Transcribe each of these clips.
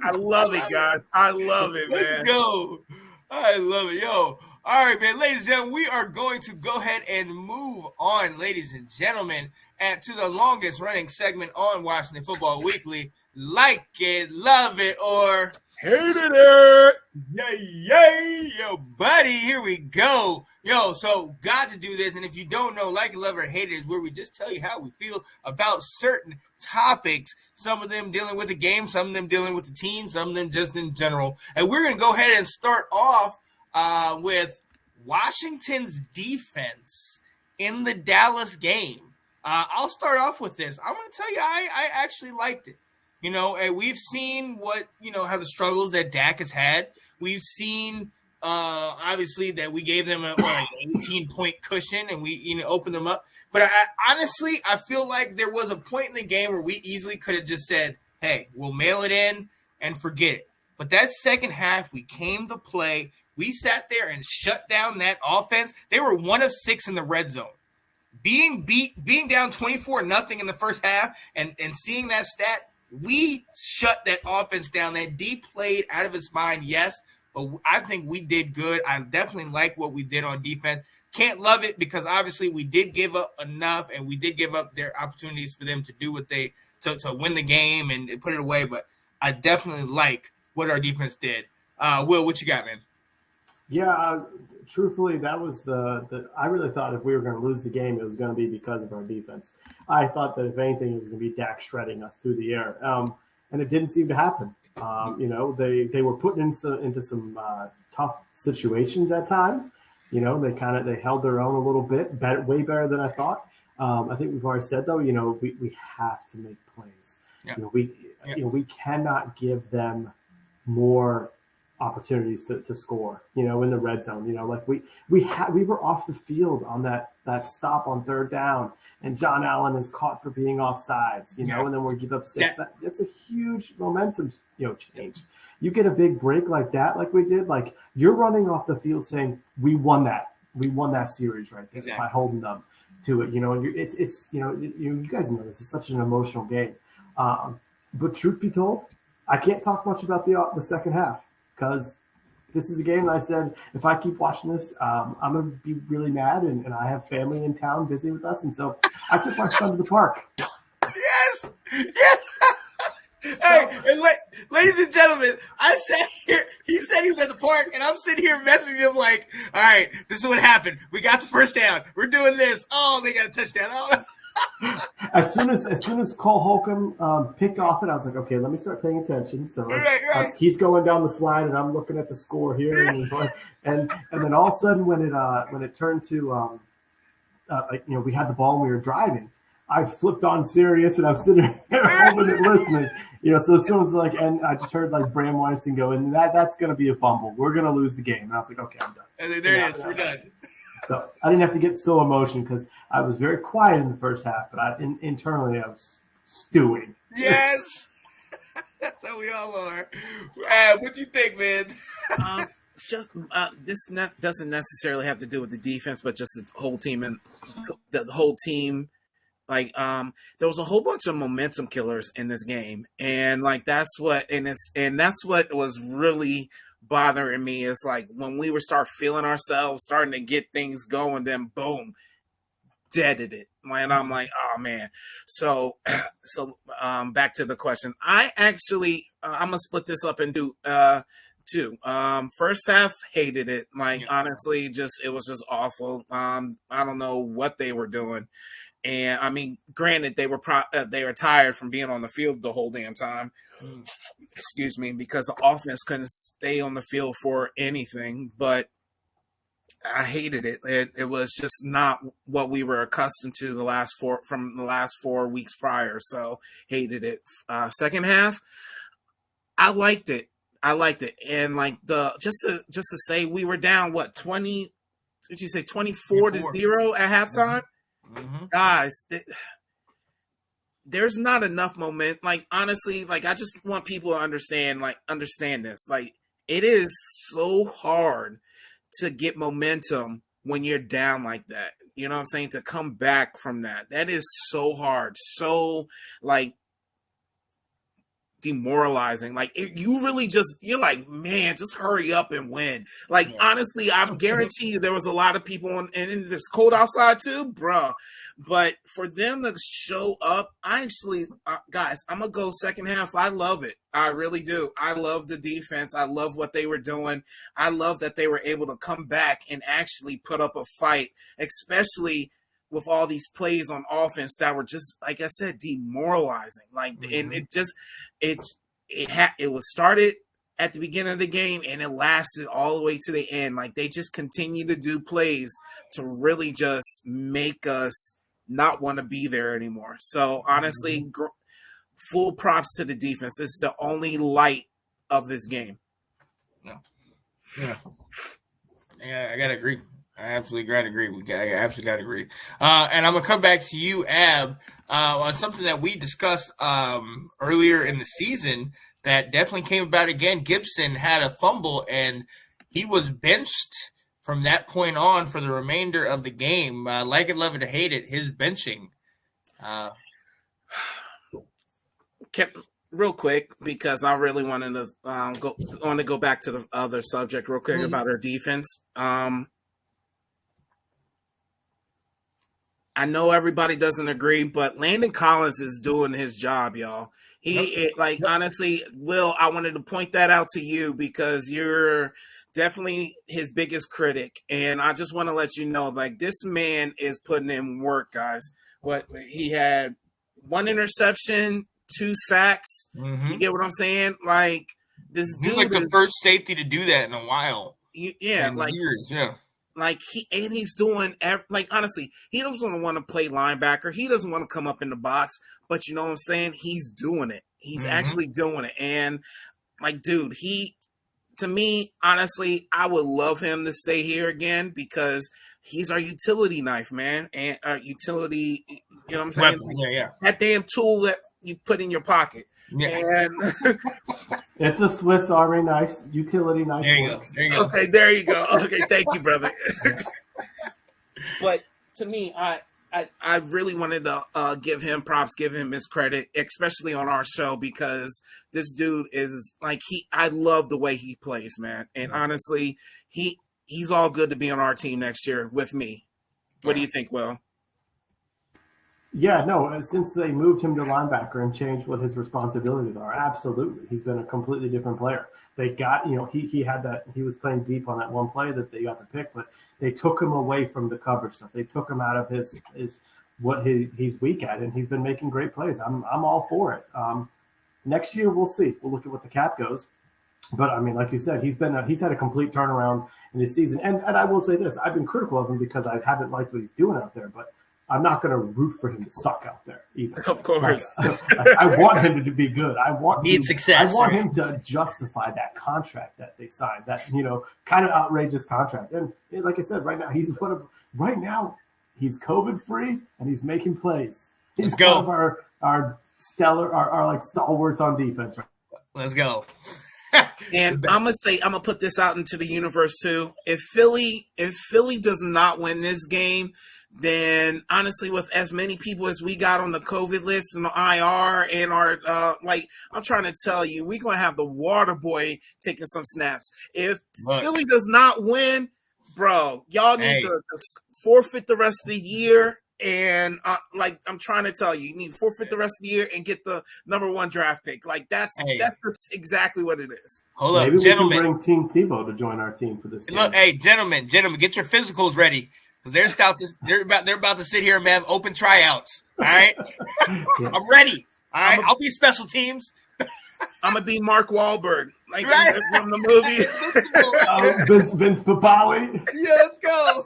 I love it, guys. I love it, man. Let's go. I love it. Yo. All right, man. Ladies and gentlemen, we are going to go ahead and move on, ladies and gentlemen, and to the longest running segment on Washington Football Weekly. Like it, love it, or hated it. Yay. Yo, buddy, here we go. Yo, so got to do this. And if you don't know, like it, love it, or hate it is where we just tell you how we feel about certain topics. Some of them dealing with the game, some of them dealing with the team, some of them just in general. And we're going to go ahead and start off with Washington's defense in the Dallas game. I'll start off with this. I want to tell you, I actually liked it. You know, and we've seen how the struggles that Dak has had. We've seen, obviously, that we gave them an 18-point cushion and we opened them up. But honestly, I feel like there was a point in the game where we easily could have just said, hey, we'll mail it in and forget it. But that second half, we came to play. We sat there and shut down that offense. They were 1 of 6 in the red zone. Being down 24-0 in the first half and seeing that stat, we shut that offense down. That D played out of his mind, yes, but I think we did good. I definitely like what we did on defense. Can't love it because obviously we did give up enough and we did give up their opportunities for them to do what they to win the game and put it away. But I definitely like what our defense did. Will, what you got, man? Yeah, truthfully, that was I really thought if we were going to lose the game, it was going to be because of our defense. I thought that if anything, it was going to be Dak shredding us through the air, and it didn't seem to happen. They were put into some tough situations at times. They held their own a little bit, way better than I thought. I think we've already said though, we have to make plays. Yeah. We cannot give them more opportunities to score, in the red zone. We were off the field on that stop on third down, and John Allen is caught for being offsides, and then we give up 6. That's a huge momentum, change. You get a big break like that, like we did, like you're running off the field saying, we won that series right there by holding them to it, and you guys know this is such an emotional game. But truth be told, I can't talk much about the second half, because this is a game I said, if I keep watching this, I'm going to be really mad, and I have family in town visiting with us, and so I took my son to the park. Yes! Hey, and ladies and gentlemen, I sat here, he said he was at the park, and I'm sitting here messaging him like, all right, this is what happened. We got the first down. We're doing this. Oh, they got a touchdown. Oh. As soon as Cole Holcomb picked off it, I was like, okay, let me start paying attention. So right. He's going down the slide, and I'm looking at the score here, and then all of a sudden when it turned to we had the ball and we were driving, I flipped on Sirius and I'm sitting here holding it, listening. So as soon as and I just heard Bram Weinstein go, and that's going to be a fumble. We're going to lose the game. And I was like, okay, I'm done. And then there it is. We're done. So I didn't have to get so emotional because I was very quiet in the first half, but internally I was stewing. Yes, that's how we all are. What do you think, man? This doesn't necessarily have to do with the defense, but just the whole team and the whole team. There was a whole bunch of momentum killers in this game, and that's what was really bothering me is when we were feeling ourselves, starting to get things going, then boom, deaded it. And I'm like, oh man. So back to the question. I actually I'm gonna split this up into two. First half, hated it. Honestly, it was just awful. I don't know what they were doing. And I mean, granted, they were tired from being on the field the whole damn time. Excuse me, because the offense couldn't stay on the field for anything. But I hated it. It was just not what we were accustomed to the last 4 weeks prior. So hated it. Second half, I liked it. And just to say, we were down 20? Did you say 24-0 at halftime? Mm-hmm. Guys, there's not enough momentum. Honestly, I just want people to understand this. It is so hard to get momentum when you're down like that. You know what I'm saying? To come back from that. That is so hard. So, demoralizing. Like you really you're like, man, just hurry up and win. Like honestly, I guarantee you there was a lot of people and it's cold outside too, bruh. But for them to show up, I actually, guys, I'm gonna go second half. I love it. I really do. I love the defense. I love what they were doing. I love that they were able to come back and actually put up a fight, especially with all these plays on offense that were just, like I said, demoralizing. Like, and it was started at the beginning of the game and it lasted all the way to the end. Like they just continue to do plays to really just make us not want to be there anymore. So honestly, full props to the defense. It's the only light of this game. Yeah, I gotta agree. I absolutely gotta agree. I absolutely gotta agree. And I'm gonna come back to you, Ab, on something that we discussed earlier in the season that definitely came about again. Gibson had a fumble and he was benched from that point on for the remainder of the game. Like it, love it, or hate it, his benching. Real quick, because I really wanted to go back to the other subject real quick about our defense. I know everybody doesn't agree, but Landon Collins is doing his job, y'all. Honestly, Will, I wanted to point that out to you because you're definitely his biggest critic. And I just want to let you know, like, this man is putting in work, guys. He had 1 interception, 2 sacks. Mm-hmm. You get what I'm saying? Like, this dude he's like the first safety to do that in a while. Years, yeah. Like he's doing, like, honestly, he doesn't want to play linebacker. He doesn't want to come up in the box, but you know what I'm saying? He's doing it. He's actually doing it. And like, dude, to me, honestly, I would love him to stay here again because he's our utility knife, man. And our utility, you know what I'm saying? Yeah. That damn tool that you put in your pocket. Yeah. And it's a Swiss Army knife, utility knife. There you go. Okay, there you go. Okay, thank you, brother. But to me, I really wanted to give him props, give him his credit, especially on our show, because this dude is like I love the way he plays, man. And honestly, he's all good to be on our team next year with me. What do you think, Will? Yeah, no, since they moved him to linebacker and changed what his responsibilities are, absolutely. He's been a completely different player. They got, he had that, he was playing deep on that one play that they got the pick, but they took him away from the coverage stuff. They took him out of he's weak at, and he's been making great plays. I'm all for it. Next year, we'll see. We'll look at what the cap goes. But I mean, like you said, he's had a complete turnaround in his season. And I will say this, I've been critical of him because I haven't liked what he's doing out there, but I'm not going to root for him to suck out there either. Of course. I want him to be good. I want him to justify that contract that they signed, that, kind of outrageous contract. And like I said, right now, he's he's COVID free and he's making plays. He's one of our stellar, our like stalwarts on defense. Right? Let's go. And I'm gonna put this out into the universe too. If Philly does not win this game, then honestly, with as many people as we got on the COVID list and the IR and our I'm trying to tell you, we're gonna have the water boy taking some snaps. If Philly does not win, bro, y'all need to forfeit the rest of the year. And I'm trying to tell you, you need to forfeit the rest of the year and get the number 1 draft pick. Like that's just exactly what it is. Hold Maybe up, gentlemen. We can bring Team Tebow to join our team for this game. Look, hey, gentlemen, get your physicals ready. They're about to sit here and have open tryouts. All right, I'm ready. All right, I'll be special teams. I'm gonna be Mark Wahlberg, like from the movie. Vince Papali. Yeah, let's go.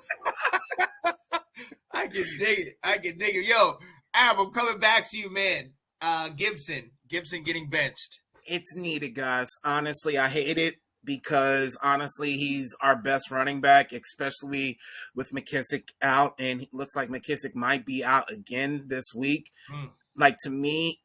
I can dig it. Yo, Ab, I'm coming back to you, man. Gibson getting benched. It's needed, guys. Honestly, I hate it. Because honestly, he's our best running back, especially with McKissick out, and it looks like McKissick might be out again this week. Like, to me,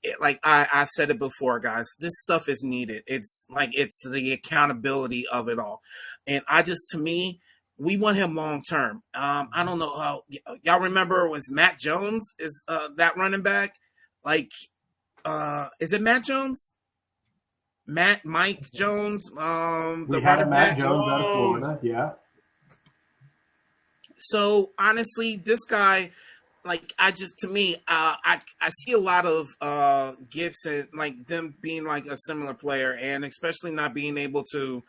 I've said it before, guys, this stuff is needed. It's the accountability of it all. And to me, we want him long term. I don't know how y'all remember, was Matt Jones is that running back? Like, is it Matt Jones? Mike Jones, We the had a running Matt back. Jones out of Florida, yeah. So honestly, this guy, like, to me, I see a lot of Gibson, like them being like a similar player, and especially not being able to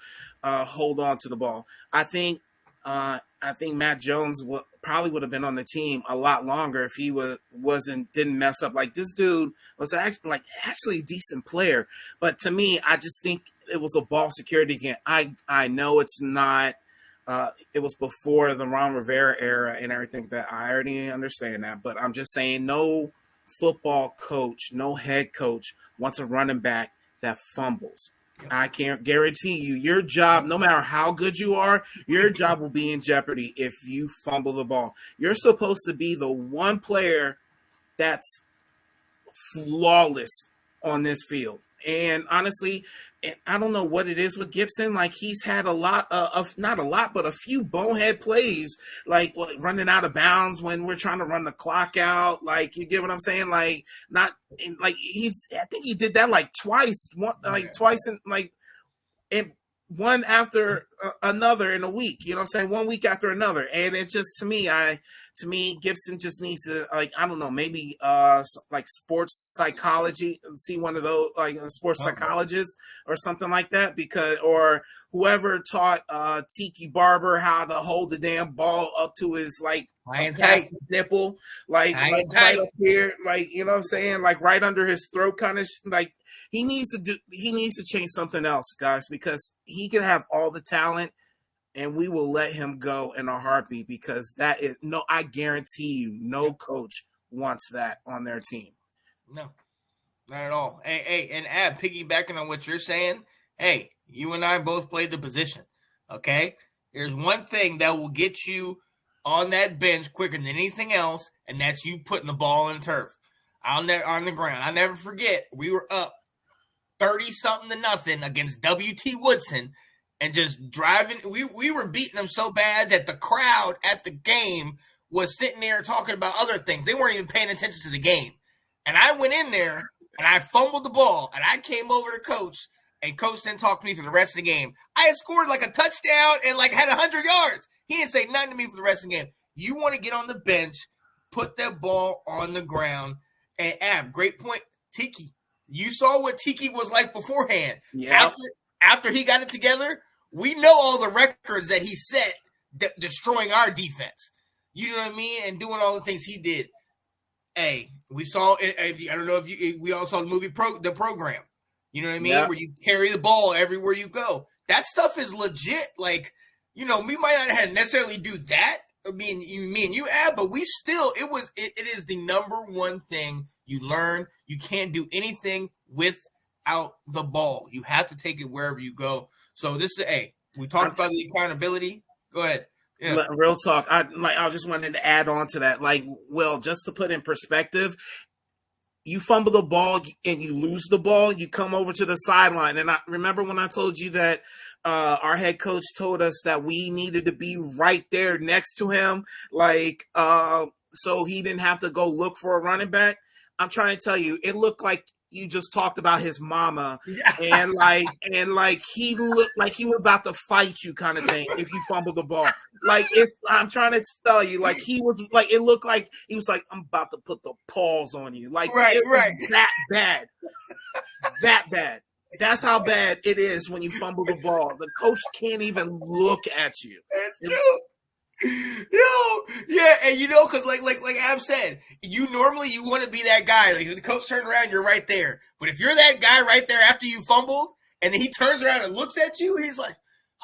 hold on to the ball. I think Matt Jones probably would have been on the team a lot longer if he didn't mess up. Like, this dude was actually a decent player, but to me, I just think it was a ball security game. I know it's not. It was before the Ron Rivera era and everything that I already understand that, but I'm just saying no football coach, no head coach wants a running back that fumbles. I can't guarantee you your job, no matter how good you are, your job will be in jeopardy if you fumble the ball. You're supposed to be the one player that's flawless on this field. And honestly, I don't know what it is with Gibson. Like, he's had a lot not a lot, but a few bonehead plays, like running out of bounds when we're trying to run the clock out. Like, you get what I'm saying? Like, I think he did that like twice, and one after another in a week. You know what I'm saying? 1 week after another. And it just, to me, Gibson just needs to, like, I don't know, maybe like sports psychology, see one of those, like a sports psychologist or something like that, or whoever taught Tiki Barber how to hold the damn ball up to his, like, tight nipple, like right up here, like, you know what I'm saying, like right under his throat, kind of like he needs to change something else, guys, because he can have all the talent and we will let him go in a heartbeat, because I guarantee you, no coach wants that on their team. No, not at all. Hey, and Ab, piggybacking on what you're saying, hey, you and I both played the position, okay? There's one thing that will get you on that bench quicker than anything else, and that's you putting the ball on the turf, on the ground. I'll never forget, we were up 30-something to nothing against W.T. Woodson, and just driving. We were beating them so bad that the crowd at the game was sitting there talking about other things. They weren't even paying attention to the game. And I went in there, and I fumbled the ball, and I came over to Coach, and Coach didn't talk to me for the rest of the game. I had scored like a touchdown and like had 100 yards. He didn't say nothing to me for the rest of the game. You want to get on the bench, put that ball on the ground, and Ab, great point, Tiki. You saw what Tiki was like beforehand. Yeah. After he got it together, we know all the records that he set destroying our defense. You know what I mean? And doing all the things he did. Hey, we saw it. I don't know if we all saw the movie The Program. You know what I mean? Yeah. Where you carry the ball everywhere you go. That stuff is legit. Like, you know, we might not have necessarily do that. Me and you, Ab, but we still, it is the number one thing you learn. You can't do anything without the ball. You have to take it wherever you go. So this is we talked about the accountability. Go ahead. Yeah. Real talk. I just wanted to add on to that. Like, well, just to put in perspective, you fumble the ball and you lose the ball, you come over to the sideline. And I remember when I told you that our head coach told us that we needed to be right there next to him, like, so he didn't have to go look for a running back. I'm trying to tell you, it looked like you just talked about his mama, and he looked like he was about to fight you, kind of thing, if you fumble the ball. Like, I'm trying to tell you, like, he was like, it looked like he was like, I'm about to put the paws on you. Like, right. That bad. That bad. That's how bad it is when you fumble the ball. The coach can't even look at you. That's true. Yeah, and you know, because like Ab said, you want to be that guy. Like, if the coach turns around, you're right there. But if you're that guy right there after you fumbled, and then he turns around and looks at you, he's like,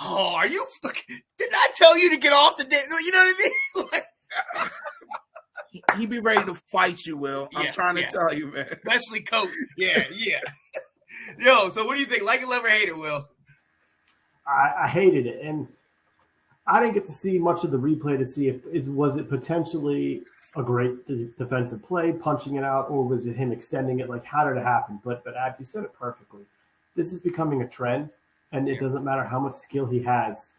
"Oh, are you? Didn't I tell you to get off the? You know what I mean?" Like, He'd be ready to fight you, Will. I'm trying to tell you, man. Especially coach. Yeah. Yo, so what do you think? Like it, love, or hate it, Will? I hated it, and I didn't get to see much of the replay to see was it potentially a great defensive play, punching it out, or was it him extending it? Like, how did it happen? But Ab, you said it perfectly. This is becoming a trend, and it doesn't matter how much skill he has.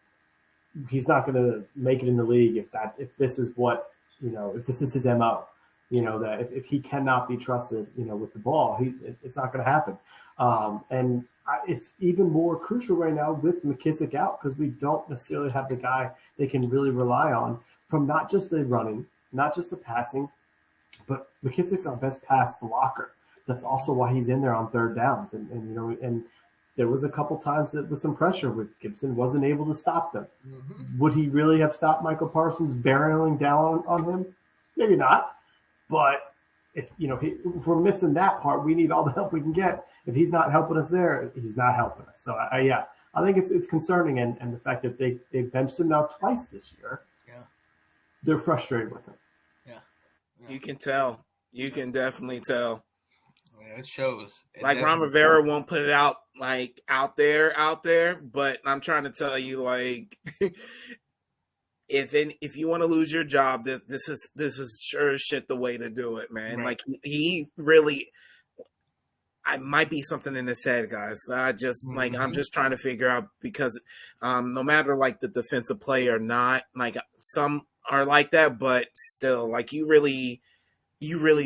He's not going to make it in the league if this is what, if this is his MO. That if he cannot be trusted, with the ball, it's not going to happen. It's even more crucial right now with McKissick out because we don't necessarily have the guy they can really rely on from not just a running, not just a passing, but McKissick's our best pass blocker. That's also why he's in there on third downs. And there was a couple times that with some pressure where Gibson wasn't able to stop them. Mm-hmm. Would he really have stopped Michael Parsons barreling down on him? Maybe not. But if we're missing that part, we need all the help we can get. If he's not helping us there, he's not helping us. So I think it's concerning, and the fact that they benched him now twice this year. Yeah, they're frustrated with him. Yeah. You can tell. You can definitely tell. Yeah, it shows. Like Ron Rivera won't put it out out there, but I'm trying to tell you, like, if you want to lose your job, this is sure as shit the way to do it, man. Right. Like he really, I might be something in his head, guys. I just like I'm just trying to figure out because no matter like the defensive play or not, like some are like that, but still, like you really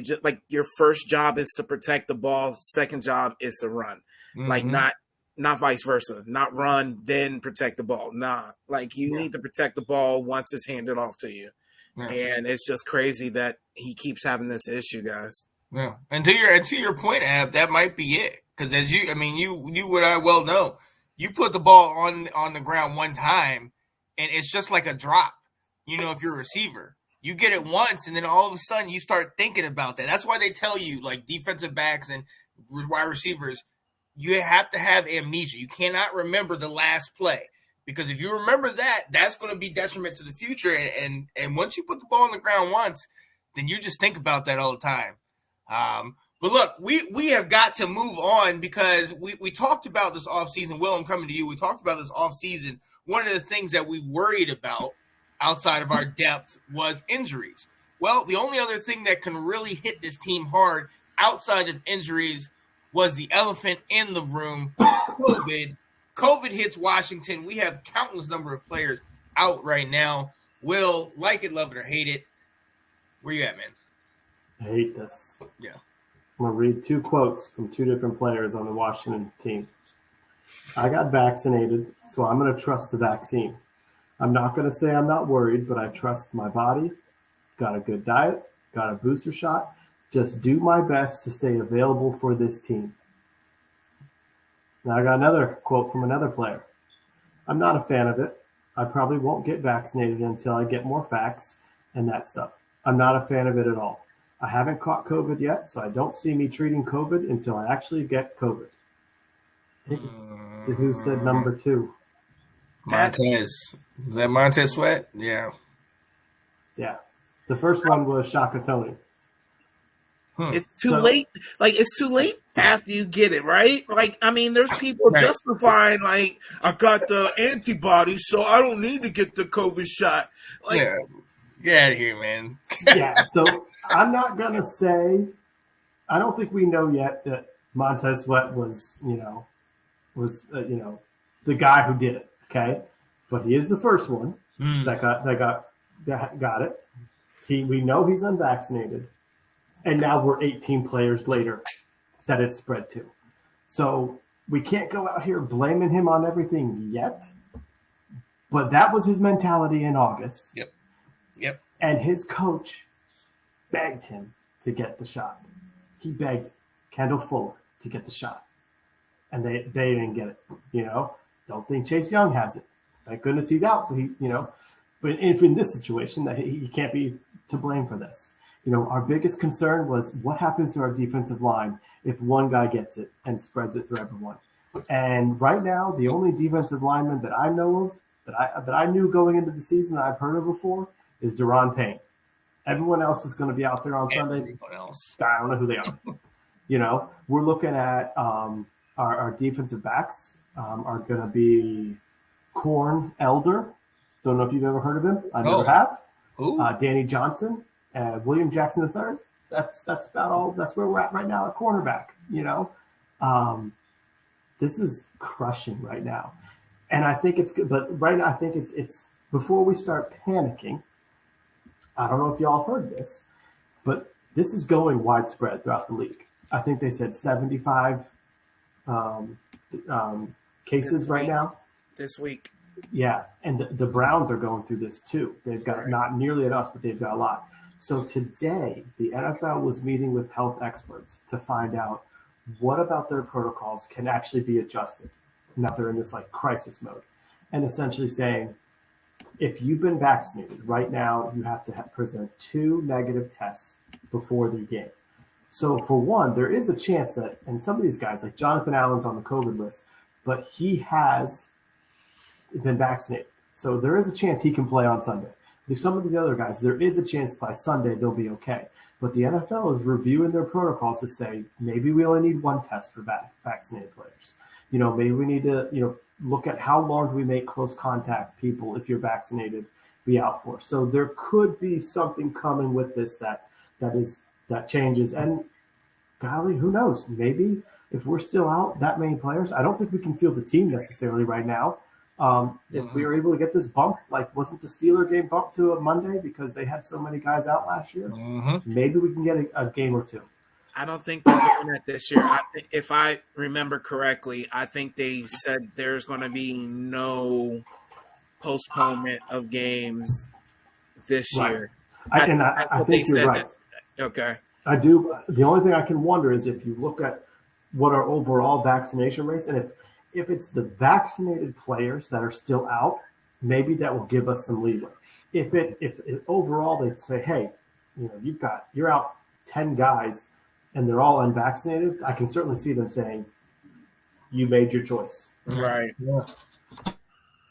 just like your first job is to protect the ball, second job is to run, like not vice versa, not run then protect the ball. Nah, like you need to protect the ball once it's handed off to you, and it's just crazy that he keeps having this issue, guys. Yeah, and to your point, Ab, that might be it. Because as you would I well know, you put the ball on the ground one time, and it's just like a drop. If you're a receiver, you get it once, and then all of a sudden you start thinking about that. That's why they tell you, like defensive backs and wide receivers, you have to have amnesia. You cannot remember the last play because if you remember that, that's going to be detriment to the future. And once you put the ball on the ground once, then you just think about that all the time. But look, we have got to move on because we talked about this offseason. Will, I'm coming to you. We talked about this offseason. One of the things that we worried about outside of our depth was injuries. Well, the only other thing that can really hit this team hard outside of injuries was the elephant in the room, COVID. COVID hits Washington. We have countless number of players out right now. Will, like it, love it, or hate it. Where you at, man? I hate this. Yeah. I'm going to read two quotes from two different players on the Washington team. I got vaccinated, so I'm going to trust the vaccine. I'm not going to say I'm not worried, but I trust my body. Got a good diet, got a booster shot. Just do my best to stay available for this team. Now I got another quote from another player. I'm not a fan of it. I probably won't get vaccinated until I get more facts and that stuff. I'm not a fan of it at all. I haven't caught COVID yet, so I don't see me treating COVID until I actually get COVID. To who said number two? Montez. Is that Montez Sweat? Yeah. Yeah. The first one was Shaka Tony. It's too late. Like, it's too late after you get it, right? Like, I mean, there's people justifying, like, I got the antibodies, so I don't need to get the COVID shot. Like, get out of here, man. Yeah, so I'm not going to say, I don't think we know yet that Montez Sweat was the guy who did it, okay? But he is the first one that got it. We know he's unvaccinated. And now we're 18 players later that it's spread to. So we can't go out here blaming him on everything yet. But that was his mentality in August. Yep. And his coach begged him to get the shot. He begged Kendall Fuller to get the shot. And they didn't get it. Don't think Chase Young has it. Thank goodness he's out. So but if in this situation that he can't be to blame for this. Our biggest concern was what happens to our defensive line if one guy gets it and spreads it through everyone. And right now, the only defensive lineman that I know of, that I knew going into the season that I've heard of before, is Deron Payne. Everyone else is going to be out there on Sunday. Everyone else. I don't know who they are. We're looking at our defensive backs are going to be Corn Elder. Don't know if you've ever heard of him. I never have. Danny Johnson. William Jackson III. That's about all. That's where we're at right now at cornerback. This is crushing right now, and I think it's good. But right now, I think it's before we start panicking. I don't know if y'all heard this, but this is going widespread throughout the league. I think they said 75 um, cases right now. This week. Yeah, and the Browns are going through this too. They've got not nearly at us, but they've got a lot. So today, the NFL was meeting with health experts to find out what about their protocols can actually be adjusted now they're in this like crisis mode, and essentially saying, if you've been vaccinated right now, you have to present 2 negative tests before the game. So for one, there is a chance that, and some of these guys, like Jonathan Allen's on the COVID list, but he has been vaccinated. So there is a chance he can play on Sunday. There's some of these other guys, there is a chance by Sunday they'll be okay. But the NFL is reviewing their protocols to say, maybe we only need 1 test for vaccinated players. Maybe we need to, look at how long do we make close contact people, if you're vaccinated, be out for. So there could be something coming with this that changes. And golly, who knows? Maybe if we're still out that many players, I don't think we can field the team necessarily right now. If we were able to get this bump, like wasn't the Steeler game bumped to a Monday because they had so many guys out last year? Maybe we can get a game or 2. I don't think they're doing that this year. If I remember correctly, I think they said there's going to be no postponement of games this year. I think you're right. Okay. I do. The only thing I can wonder is if you look at what our overall vaccination rates, and if it's the vaccinated players that are still out, maybe that will give us some leeway. If overall they say, hey, you're out 10 guys and they're all unvaccinated, I can certainly see them saying, you made your choice. Right.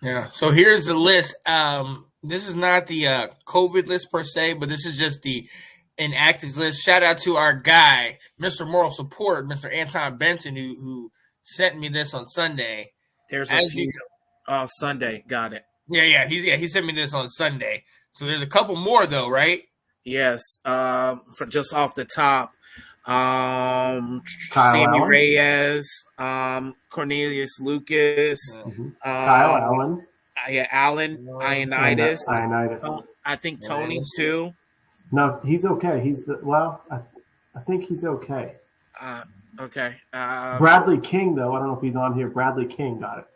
Yeah. So here's the list. This is not the COVID list per se, but this is just the Inactives List. Shout out to our guy, Mr. Moral Support, Mr. Anton Benton, who sent me this on Sunday. There's a few. Sunday. Got it. Yeah. He sent me this on Sunday. So there's a couple more though, right? Yes. For just off the top, Sammy Allen. Reyes, Cornelius Lucas, Kyle Allen. Allen, Ionitis. I think Tony too. No, he's okay. I think he's okay. Okay. Bradley King, though, I don't know if he's on here. Bradley King got it.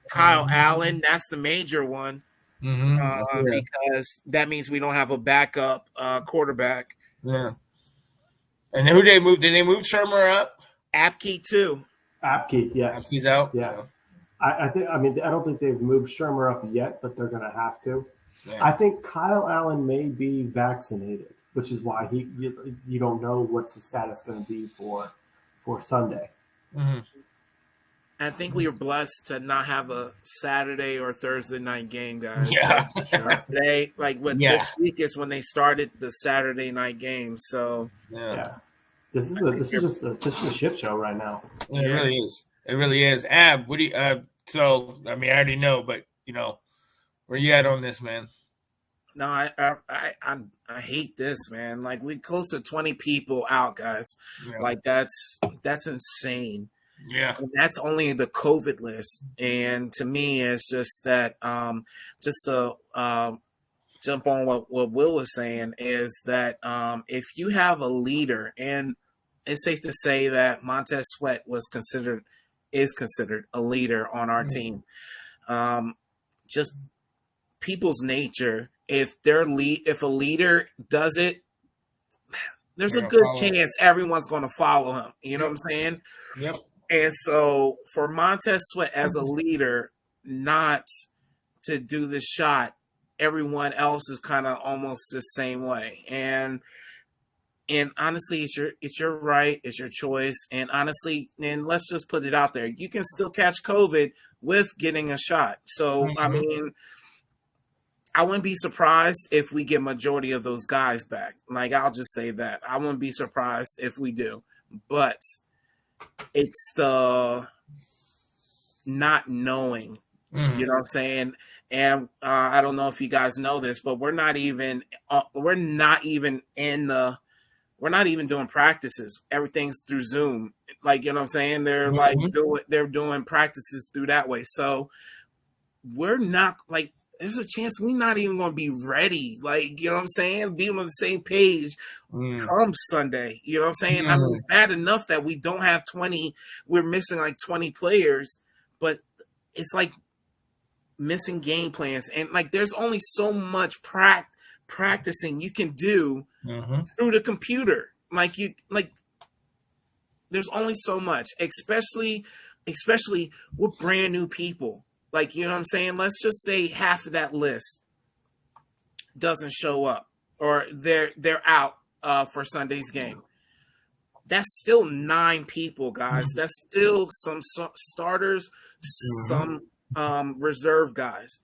Kyle Allen, that's the major one. Because that means we don't have a backup quarterback. Yeah. And who they moved? Did they move Shermer up? Apke too. Apke, yes. Apke's out? Yeah. I don't think they've moved Shermer up yet, but they're going to have to. Yeah. I think Kyle Allen may be vaccinated, which is why you don't know what's his status going to be for Sunday. I think we were blessed to not have a Saturday or Thursday night game, guys. Yeah. This week is when they started the Saturday night game. So yeah. This is just a shit show right now. Yeah, it really is. It really is. Ab, what do you? So I already know, but where you at on this, man? No, I hate this, man. Like we close to 20 people out, guys. Yeah. Like that's insane. Yeah, and that's only the COVID list, and to me, it's just that just to jump on what Will was saying is that if you have a leader, and it's safe to say that Montez Sweat is considered a leader on our team. Just people's nature. If a leader does it, there's a good chance everyone's going to follow him. You know what I'm saying? Yep. And so for Montez Sweat as a leader not to do the shot, everyone else is kind of almost the same way. And honestly, it's your right, it's your choice. And honestly, and let's just put it out there, you can still catch COVID with getting a shot. So I wouldn't be surprised if we get majority of those guys back. Like, I'll just say that. I wouldn't be surprised if we do. But it's the not knowing. You know what I'm saying? And I don't know if you guys know this, but we're not even doing practices. Everything's through Zoom. Like, you know what I'm saying? They're they're doing practices through that way. So we're not, like, there's a chance we're not even going to be ready. Like, you know what I'm saying? Being on the same page come Sunday. You know what I'm saying? I mean, it's bad enough that we don't have 20. We're missing like 20 players, but it's like missing game plans. And like, there's only so much practicing you can do through the computer. Like there's only so much, especially with brand new people. Like, you know what I'm saying? Let's just say half of that list doesn't show up or they're out for Sunday's game. That's still 9 people, guys. That's still some starters, some reserve guys,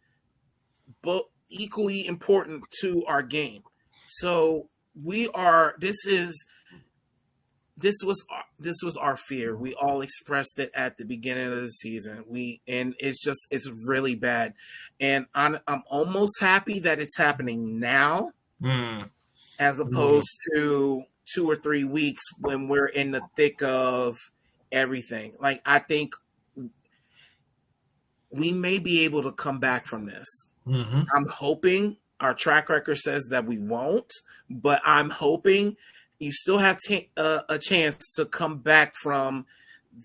but equally important to our game. So this was our fear. We all expressed it at the beginning of the season. It's really bad. And I'm almost happy that it's happening now as opposed to 2 or 3 weeks when we're in the thick of everything. Like, I think we may be able to come back from this. I'm hoping. Our track record says that we won't, but I'm hoping you still have a chance to come back from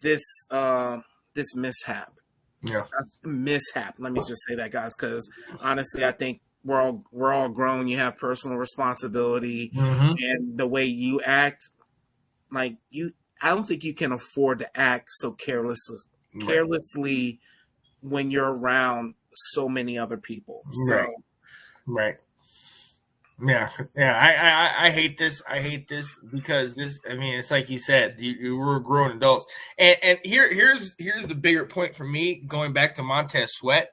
this mishap. Yeah, mishap. Let me just say that, guys, because honestly, I think we're all grown. You have personal responsibility, and the way you act, like I don't think you can afford to act so carelessly when you're around so many other people. So, right. Yeah. I hate this. Because this. I mean, it's like you said, we're grown adults, and here's the bigger point for me. Going back to Montez Sweat,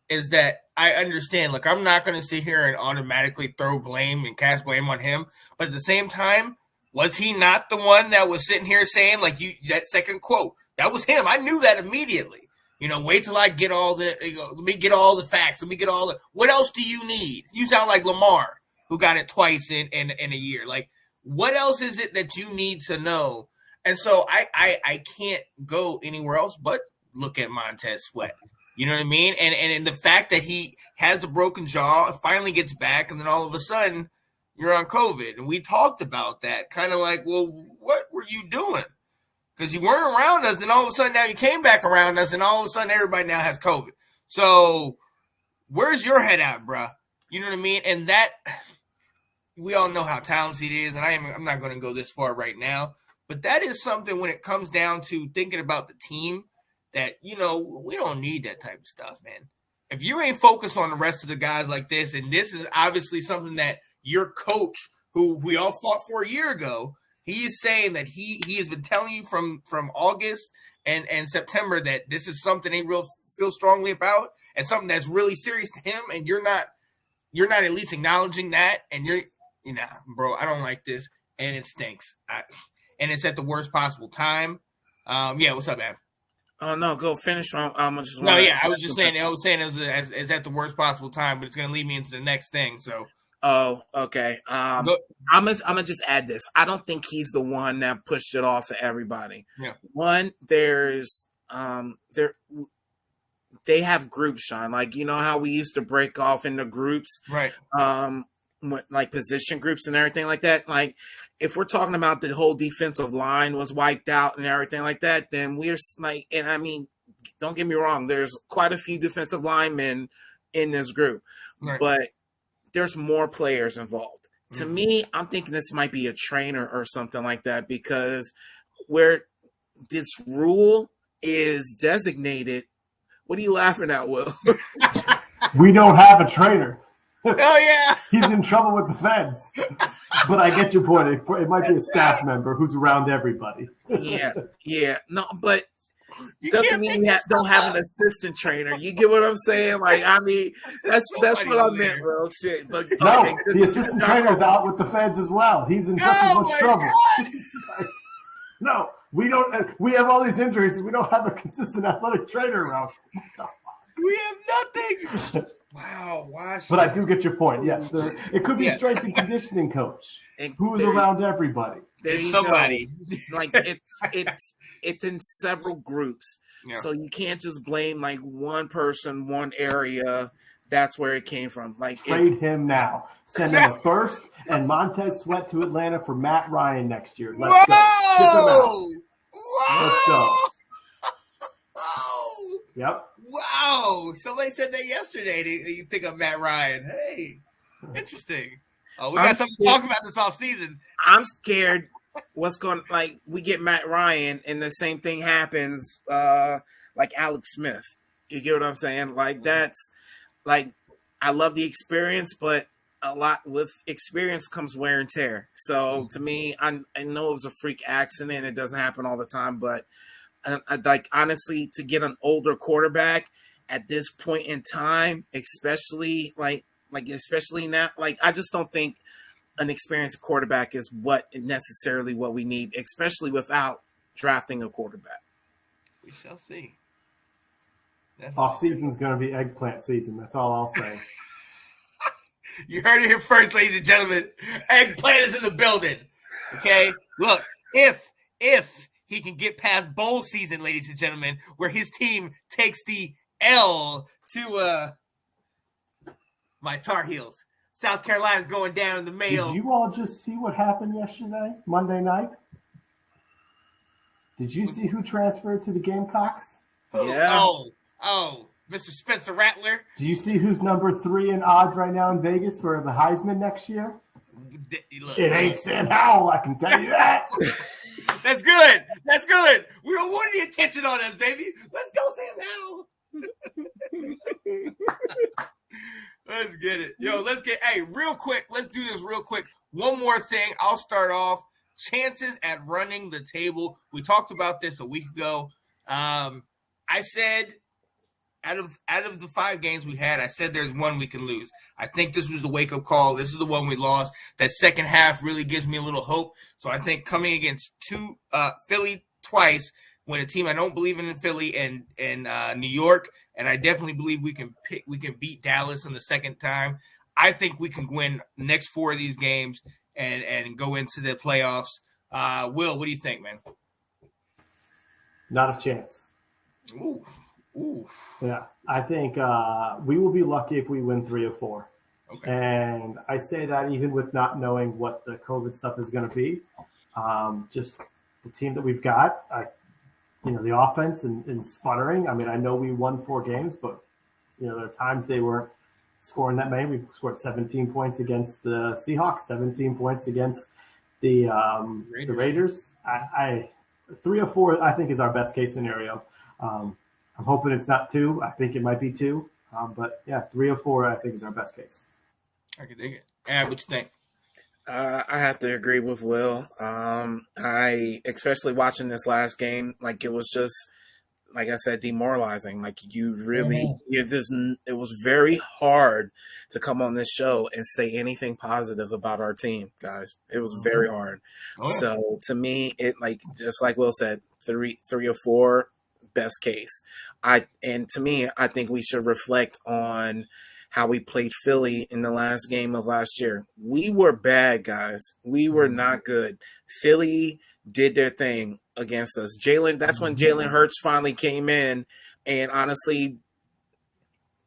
is that I understand. Look, I'm not going to sit here and automatically throw blame and cast blame on him, but at the same time, was he not the one that was sitting here saying, like, that second quote? That was him. I knew that immediately. Wait till I get all the. Let me get all the facts. Let me get all the. What else do you need? You sound like Lamar, who got it twice in a year. Like, what else is it that you need to know? And so I can't go anywhere else but look at Montez Sweat. You know what I mean? And the fact that he has the broken jaw, finally gets back, and then all of a sudden you're on COVID. And we talked about that. Kind of like, well, what were you doing? Because you weren't around us, then all of a sudden now you came back around us, and all of a sudden everybody now has COVID. So where's your head at, bruh? You know what I mean? And that, we all know how talented he is, and I'm not going to go this far right now, but that is something when it comes down to thinking about the team that, we don't need that type of stuff, man. If you ain't focused on the rest of the guys like this, and this is obviously something that your coach, who we all fought for a year ago, he is saying that he has been telling you from August and September that this is something they feel strongly about and something that's really serious to him, and you're not at least acknowledging that, and bro, I don't like this, and it stinks. And it's at the worst possible time. Yeah, what's up, man? Oh no, go finish. I was just saying it's at the worst possible time, but it's gonna lead me into the next thing. So. Oh, okay. I'm gonna just add this. I don't think he's the one that pushed it off to everybody. Yeah. One, there's they have groups, Sean. Like, you know how we used to break off into groups, right? Like position groups and everything like that. Like, if we're talking about the whole defensive line was wiped out and everything like that, then we're like, and I mean, don't get me wrong, there's quite a few defensive linemen in this group, right. But there's more players involved. To me, I'm thinking this might be a trainer or something like that, because where this rule is designated. What are you laughing at, Will? We don't have a trainer. Oh, yeah. He's in trouble with the feds. But I get your point. It might be a staff member who's around everybody. Yeah. No, but doesn't mean you don't have an assistant trainer. You get what I'm saying? Like, I mean, that's what I meant, bro. Shit. But, no, okay, the assistant trainer's out with the feds as well. He's in just as much trouble. No, we don't. We have all these injuries, and we don't have a consistent athletic trainer around. We have nothing. Wow. But I do get your point. Yes, it could be a strength and conditioning coach who is around everybody. It's somebody. Like, it's in several groups, so you can't just blame like one person, one area That's where it came from. Like, trade him now. Send him a first and Montez Sweat to Atlanta for Matt Ryan next year. Let's go. Ship him out. Whoa! Let's go. Whoa! Yep. Wow! Somebody said that yesterday. You think of Matt Ryan? Hey, interesting. Oh, we got something to talk about this offseason. I'm scared. What's going we get Matt Ryan and the same thing happens like Alex Smith. You get what I'm saying? Like that's like I love the experience, but a lot with experience comes wear and tear. So to me, I know it was a freak accident. It doesn't happen all the time, but I like honestly to get an older quarterback at this point in time, especially especially now, I just don't think an experienced quarterback is necessarily what we need, especially without drafting a quarterback. We shall see. Off season's going to be eggplant season. That's all I'll say. You heard it here first, ladies and gentlemen. Eggplant is in the building. Okay, look, if he can get past bowl season, ladies and gentlemen, where his team takes the L to my Tar Heels. South Carolina's going down in the mail. Did you all just see what happened yesterday, Monday night? Did you see who transferred to the Gamecocks? Yeah. Oh, Mr. Spencer Rattler. Do you see who's number 3 in odds right now in Vegas for the Heisman next year? Look, It ain't Sam Howell, I can tell you that. That's good. That's good. We don't want any attention on us, baby. Let's go, Sam Howell. Let's get it. Hey, real quick. Let's do this real quick. One more thing. I'll start off. Chances at running the table. We talked about this a week ago. I said out of the 5 games we had, I said there's one we can lose. I think this was the wake-up call. This is the one we lost. That second half really gives me a little hope. So I think coming against Philly twice, when a team I don't believe in Philly and New York, and I definitely believe we can beat Dallas in the second time. I think we can win the next 4 of these games and go into the playoffs. Will, what do you think, man? Not a chance. Ooh. Yeah, I think we will be lucky if we win 3 or 4. Okay. And I say that even with not knowing what the COVID stuff is going to be. Just the team that we've got, the offense and sputtering. I mean, I know we won 4 games, but, there are times they weren't scoring that many. We scored 17 points against the Seahawks, 17 points against the Raiders. 3 or 4, I think, is our best case scenario. I'm hoping it's not 2. I think it might be 2. But, yeah, 3 or 4, I think, is our best case. I can dig it. What you think? I have to agree with Will. I, especially watching this last game, it was just, like I said, demoralizing. You really, it was very hard to come on this show and say anything positive about our team, guys. It was very hard. Oh. So to me, it just like Will said, 3 or 4, best case. And to me, I think we should reflect on how we played Philly in the last game of last year. We were bad, guys. We were not good. Philly did their thing against us. That's when Jalen Hurts finally came in. And honestly,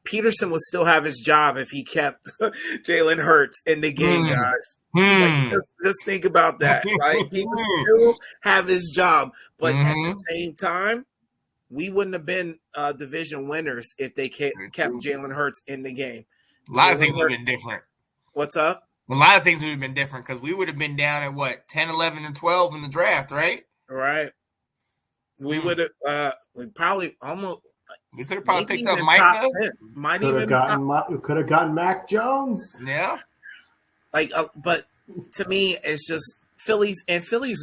Peterson would still have his job if he kept Jalen Hurts in the game, guys. Just think about that, right? He would still have his job. But at the same time, we wouldn't have been division winners if they kept Jalen Hurts in the game. A lot of things would have been different. What's up? A lot of things would have been different because we would have been down at 10, 11, and 12 in the draft, right? Right. We would have. We probably almost. We could have probably picked up Micah. Could have gotten Mac Jones. Yeah. But to me, it's just Philly's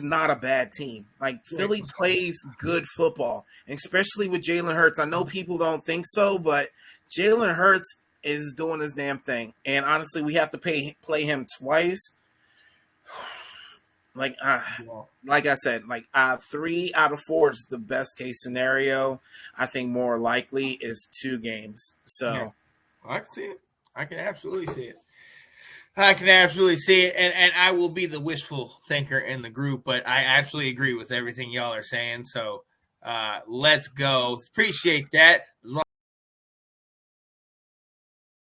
not a bad team. Philly plays good football, especially with Jalen Hurts. I know people don't think so, but Jalen Hurts is doing his damn thing. And honestly, we have to play him twice. Like I said, 3 out of 4 is the best case scenario. I think more likely is 2 games. So yeah. I can see it. I can absolutely see it. And I will be the wishful thinker in the group, but I absolutely agree with everything y'all are saying. So let's go. Appreciate that.